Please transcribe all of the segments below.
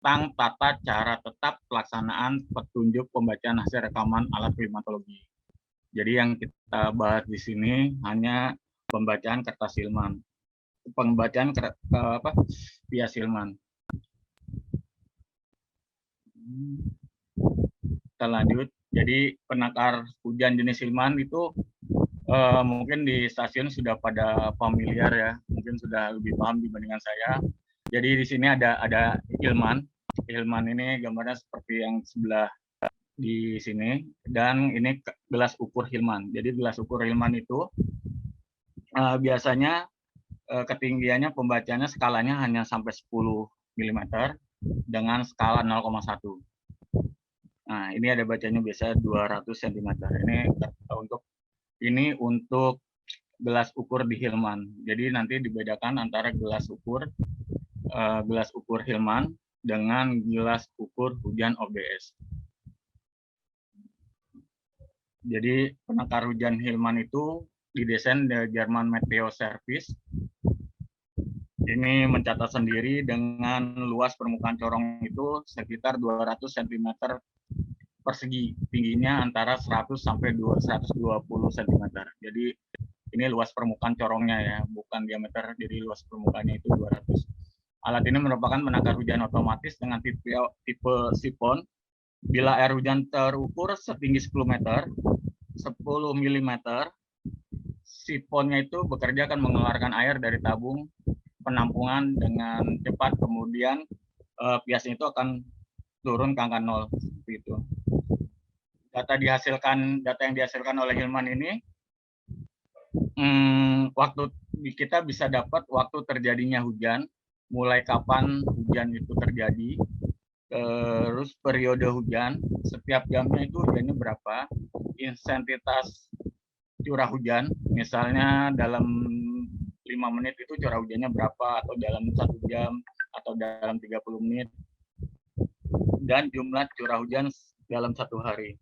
tentang tata cara tetap pelaksanaan petunjuk pembacaan hasil rekaman alat klimatologi. Jadi yang kita bahas di sini hanya pembacaan kertas Hilman, pembacaan Pias Hilman. Kita lanjut. Jadi penakar hujan jenis Hilman itu mungkin di stasiun sudah pada familiar ya, mungkin sudah lebih paham dibandingkan saya. Jadi di sini ada Hilman. Hilman ini gambarnya seperti yang sebelah di sini, dan ini gelas ukur Hilman. Jadi gelas ukur Hilman itu biasanya ketinggiannya pembacanya skalanya hanya sampai 10 mm dengan skala 0,1. Nah, ini ada bacanya biasa 200 cm. Ini untuk gelas ukur di Hilman. Jadi nanti dibedakan antara gelas ukur Hilman dengan gelas ukur hujan OBS. Jadi penakar hujan Hilman itu didesain dari German Meteo Service. Ini mencatat sendiri dengan luas permukaan corong itu sekitar 200 cm persegi, tingginya antara 100 sampai 120 cm. Jadi ini luas permukaan corongnya ya, bukan diameter, jadi luas permukaannya itu 200. Alat ini merupakan penakar hujan otomatis dengan tipe sipon. Bila air hujan terukur setinggi 10 meter, 10 mm, siponnya itu bekerja akan mengeluarkan air dari tabung penampungan dengan cepat, kemudian piasnya itu akan turun ke angka 0 seperti itu. Data yang dihasilkan oleh Hilman ini, waktu kita bisa dapat waktu terjadinya hujan, mulai kapan hujan itu terjadi, terus periode hujan, setiap jamnya itu hujannya berapa, intensitas curah hujan, misalnya dalam 5 menit itu curah hujannya berapa, atau dalam 1 jam, atau dalam 30 menit, dan jumlah curah hujan dalam 1 hari.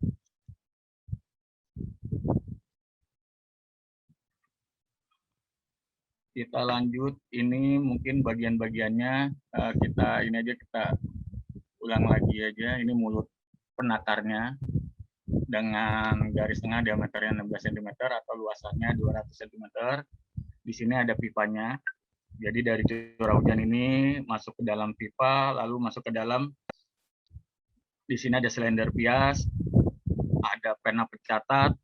Kita lanjut, ini mungkin bagian-bagiannya kita ulang lagi aja. Ini mulut penakarnya dengan garis tengah diameternya 16 cm atau luasannya 200 cm. Di sini ada pipanya. Jadi dari curah hujan ini masuk ke dalam pipa, lalu masuk ke dalam. Di sini ada silinder pias, ada pena pencatat,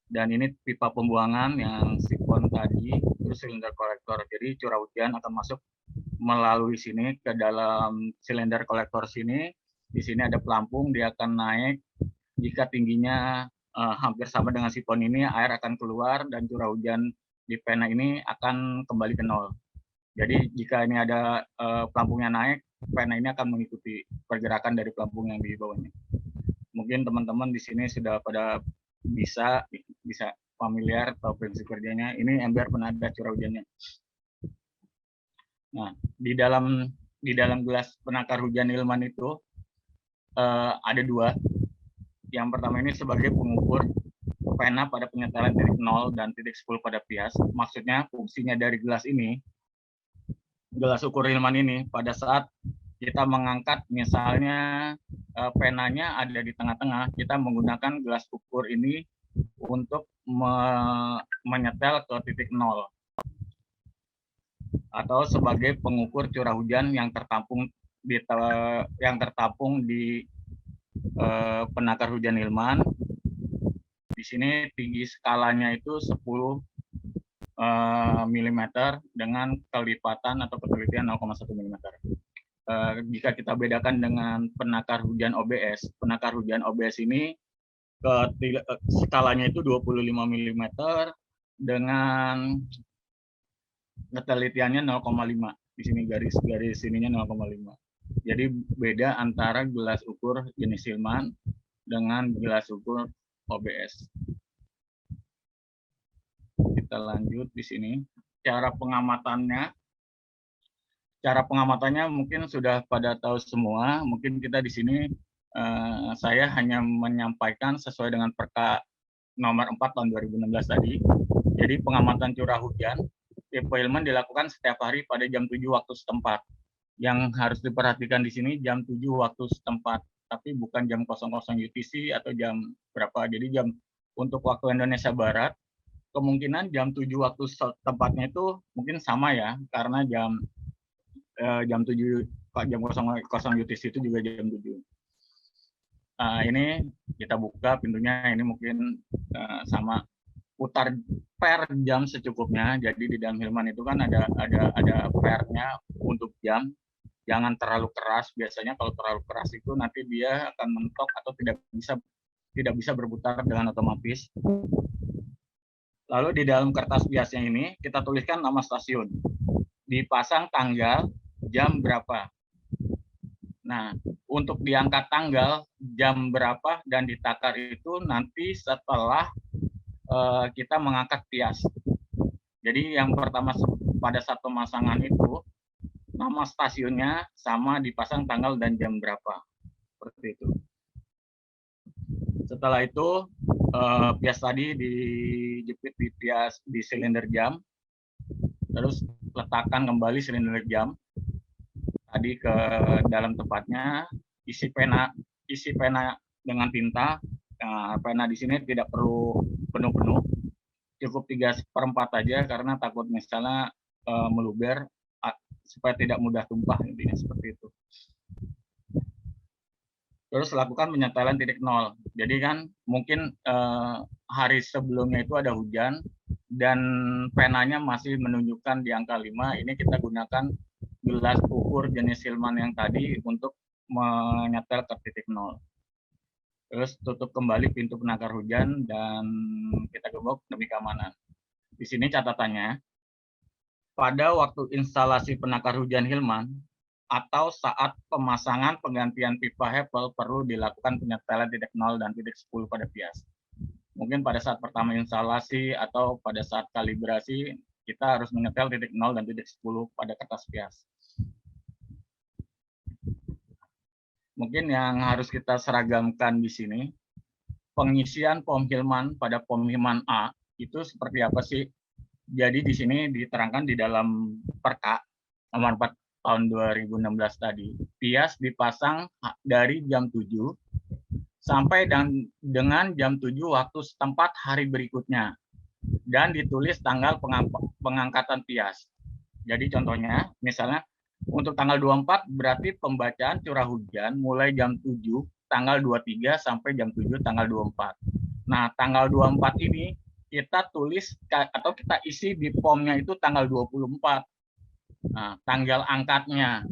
dan ini pipa pembuangan yang sipon tadi, terus silinder kolektor. Jadi curah hujan akan masuk melalui sini ke dalam silinder kolektor sini. Di sini ada pelampung, dia akan naik. Jika tingginya hampir sama dengan sipon ini, air akan keluar dan curah hujan di pena ini akan kembali ke 0. Jadi jika ini ada pelampungnya naik, pena ini akan mengikuti pergerakan dari pelampung yang di bawahnya. Mungkin teman-teman di sini sudah pada bisa familiar atau prinsip kerjanya. Ini ember penada curah hujannya. Nah, di dalam gelas penakar hujan Hilman itu ada 2. Yang pertama ini sebagai pengukur pena pada penyetelan titik 0 dan titik 10 pada pias. Maksudnya fungsinya dari gelas ini, gelas ukur Hilman ini, pada saat kita mengangkat misalnya penanya ada di tengah-tengah, kita menggunakan gelas ukur ini untuk menyetel ke titik 0, atau sebagai pengukur curah hujan yang tertampung di penakar hujan Hilman. Di sini tinggi skalanya itu 10 mm dengan kelipatan atau ketelitian 0,1 mm. Jika kita bedakan dengan penakar hujan OBS, penakar hujan OBS ini skalanya itu 25 mm dengan ketelitiannya 0,5. Di sini garis sininya 0,5. Jadi beda antara gelas ukur jenis Hilman dengan gelas ukur OBS. Kita lanjut di sini. Cara pengamatannya mungkin sudah pada tahu semua. Mungkin kita di sini saya hanya menyampaikan sesuai dengan Perka nomor 4 tahun 2016 tadi. Jadi pengamatan curah hujan tipe Hilman dilakukan setiap hari pada jam 7 waktu setempat. Yang harus diperhatikan di sini jam 7 waktu setempat, tapi bukan jam 00 UTC atau jam berapa. Jadi jam untuk waktu Indonesia Barat, kemungkinan jam 7 waktu setempatnya itu mungkin sama ya, karena jam 7 jam 00 UTC itu juga jam 7. Ini kita buka pintunya, ini mungkin sama, putar per jam secukupnya. Jadi di dalam Hilman itu kan ada pernya untuk jam. Jangan terlalu keras. Biasanya kalau terlalu keras itu nanti dia akan mentok atau tidak bisa berputar dengan otomatis. Lalu di dalam kertas biasnya ini kita tuliskan nama stasiun, dipasang tanggal, jam berapa. Nah, untuk diangkat tanggal, jam berapa, dan ditakar itu nanti setelah kita mengangkat pias. Jadi yang pertama pada saat pemasangan itu, nama stasiunnya sama dipasang tanggal dan jam berapa. Seperti itu. Setelah itu, pias tadi dijepit di silinder jam, terus letakkan kembali silinder jam tadi ke dalam tempatnya, isi pena dengan tinta. Nah, pena di sini tidak perlu penuh-penuh, cukup 3/4 aja karena takut misalnya meluber, supaya tidak mudah tumpah, intinya seperti itu. Terus lakukan penyetelan titik nol. Jadi kan mungkin hari sebelumnya itu ada hujan dan penanya masih menunjukkan di angka 5. Ini kita gunakan gelas ukur jenis Hilman yang tadi untuk menyetel ke titik nol. Terus tutup kembali pintu penakar hujan dan kita gembok demi keamanan. Di sini catatannya, pada waktu instalasi penakar hujan Hilman atau saat pemasangan penggantian pipa Heppel perlu dilakukan penyetelan titik 0 dan titik 10 pada pias. Mungkin pada saat pertama instalasi atau pada saat kalibrasi kita harus menyetel titik 0 dan titik 10 pada kertas pias. Mungkin yang harus kita seragamkan di sini, pengisian POM Hilman pada POM Hilman A itu seperti apa sih? Jadi di sini diterangkan di dalam Perka nomor 4 tahun 2016 tadi, pias dipasang dari jam 7 sampai dengan jam 7 waktu setempat hari berikutnya dan ditulis tanggal pengangkatan pias. Jadi contohnya, misalnya untuk tanggal 24 berarti pembacaan curah hujan mulai jam 7 tanggal 23 sampai jam 7 tanggal 24. Nah, tanggal 24 ini kita tulis atau kita isi di POM-nya itu tanggal 24. Nah, tanggal angkatnya,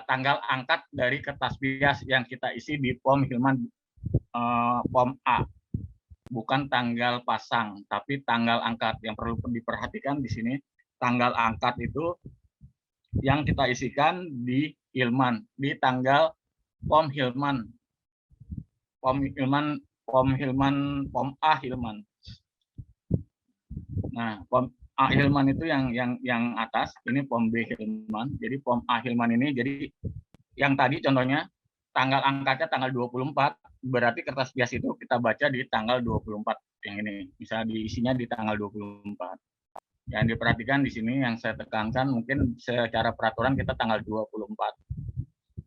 tanggal angkat dari kertas pias yang kita isi di POM Hilman POM A. Bukan tanggal pasang, tapi tanggal angkat. Yang perlu diperhatikan di sini, tanggal angkat itu yang kita isikan di Hilman, di tanggal POM Hilman. POM Hilman, POM A Hilman. Nah, POM A Hilman itu yang atas, ini POM B Hilman. Jadi POM A Hilman ini, jadi yang tadi contohnya tanggal angkatnya tanggal 24, berarti kertas pias itu kita baca di tanggal 24 yang ini. Bisa diisinya di tanggal 24. Yang diperhatikan di sini yang saya tekankan, mungkin secara peraturan kita tanggal 24.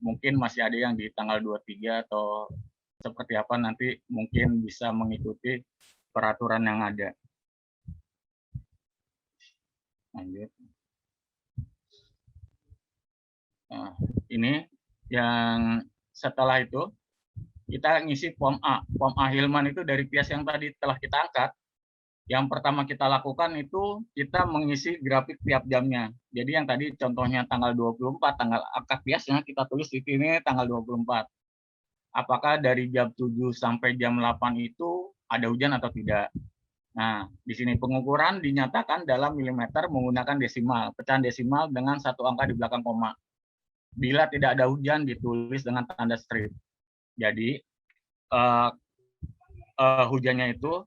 Mungkin masih ada yang di tanggal 23 atau seperti apa, nanti mungkin bisa mengikuti peraturan yang ada. Lanjut. Nah, ini yang setelah itu kita ngisi POM A. POM A Hilman itu dari pias yang tadi telah kita angkat. Yang pertama kita lakukan itu kita mengisi grafik tiap jamnya. Jadi yang tadi contohnya tanggal 24, tanggal angkat piasnya kita tulis di sini tanggal 24. Apakah dari jam 7 sampai jam 8 itu ada hujan atau tidak. Nah, di sini pengukuran dinyatakan dalam milimeter menggunakan desimal, pecahan desimal dengan satu angka di belakang koma. Bila tidak ada hujan ditulis dengan tanda strip. Jadi hujannya itu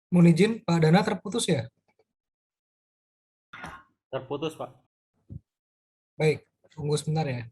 Mohon izin, Pak Dana terputus ya? Terputus, Pak. Baik, tunggu sebentar ya.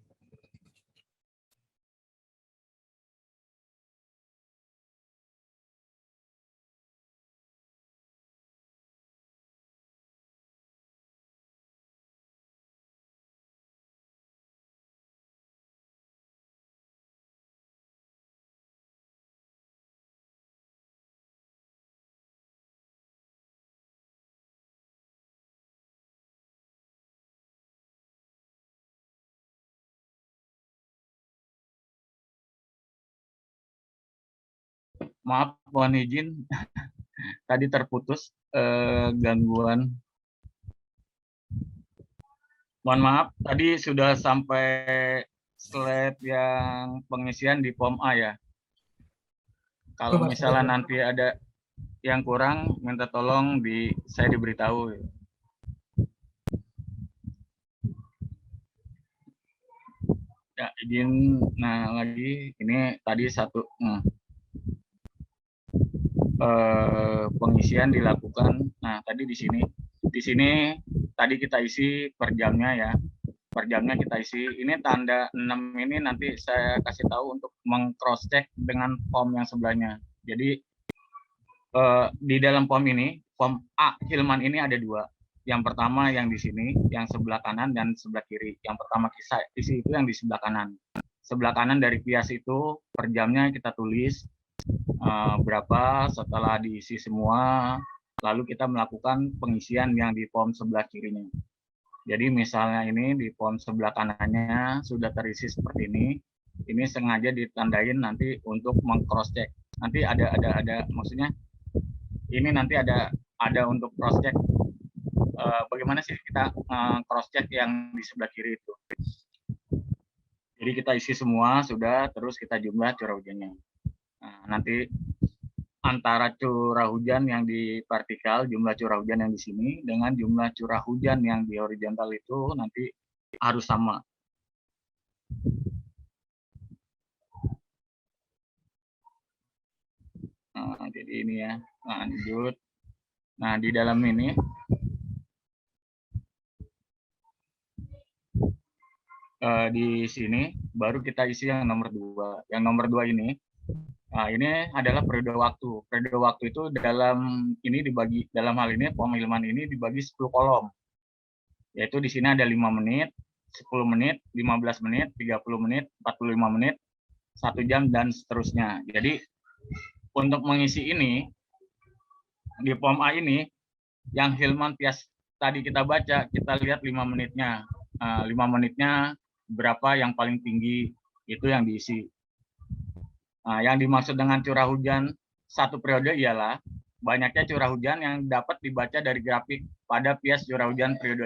Maaf, mohon izin tadi terputus gangguan. Mohon maaf, tadi sudah sampai slide yang pengisian di form A ya. Kalau Coba, misalnya coba. nanti ada yang kurang, minta tolong saya diberitahu. Ya, izin. Nah, lagi ini tadi satu pengisian dilakukan. Nah, tadi di sini tadi kita isi per jamnya ya. Per jamnya kita isi. Ini tanda 6 ini nanti saya kasih tahu untuk meng-cross check dengan form yang sebelahnya. Jadi di dalam form ini, form A Hilman ini ada dua. Yang pertama yang di sini, yang sebelah kanan dan sebelah kiri. Yang pertama isi itu yang di sebelah kanan. Sebelah kanan dari kias itu per jamnya kita tulis berapa, setelah diisi semua, lalu kita melakukan pengisian yang di form sebelah kirinya. Jadi misalnya ini di form sebelah kanannya sudah terisi seperti ini sengaja ditandain nanti untuk meng-cross check. Nanti ada maksudnya ini nanti ada untuk cross check bagaimana sih kita cross check yang di sebelah kiri itu. Jadi kita isi semua sudah, terus kita jumlah curah hujannya. Nah, nanti antara curah hujan yang di vertikal, jumlah curah hujan yang di sini dengan jumlah curah hujan yang di horizontal itu nanti harus sama. Nah, jadi ini ya, lanjut. Nah, di dalam ini di sini baru kita isi yang nomor 2. Yang nomor 2 ini, nah ini adalah periode waktu. Periode waktu itu dalam hal ini form Hilman ini dibagi 10 kolom. Yaitu di sini ada 5 menit, 10 menit, 15 menit, 30 menit, 45 menit, 1 jam dan seterusnya. Jadi untuk mengisi ini di form A ini yang Hilman Tias tadi kita baca, kita lihat 5 menitnya. 5 menitnya berapa yang paling tinggi, itu yang diisi. Nah, yang dimaksud dengan curah hujan satu periode ialah banyaknya curah hujan yang dapat dibaca dari grafik pada pias curah hujan periode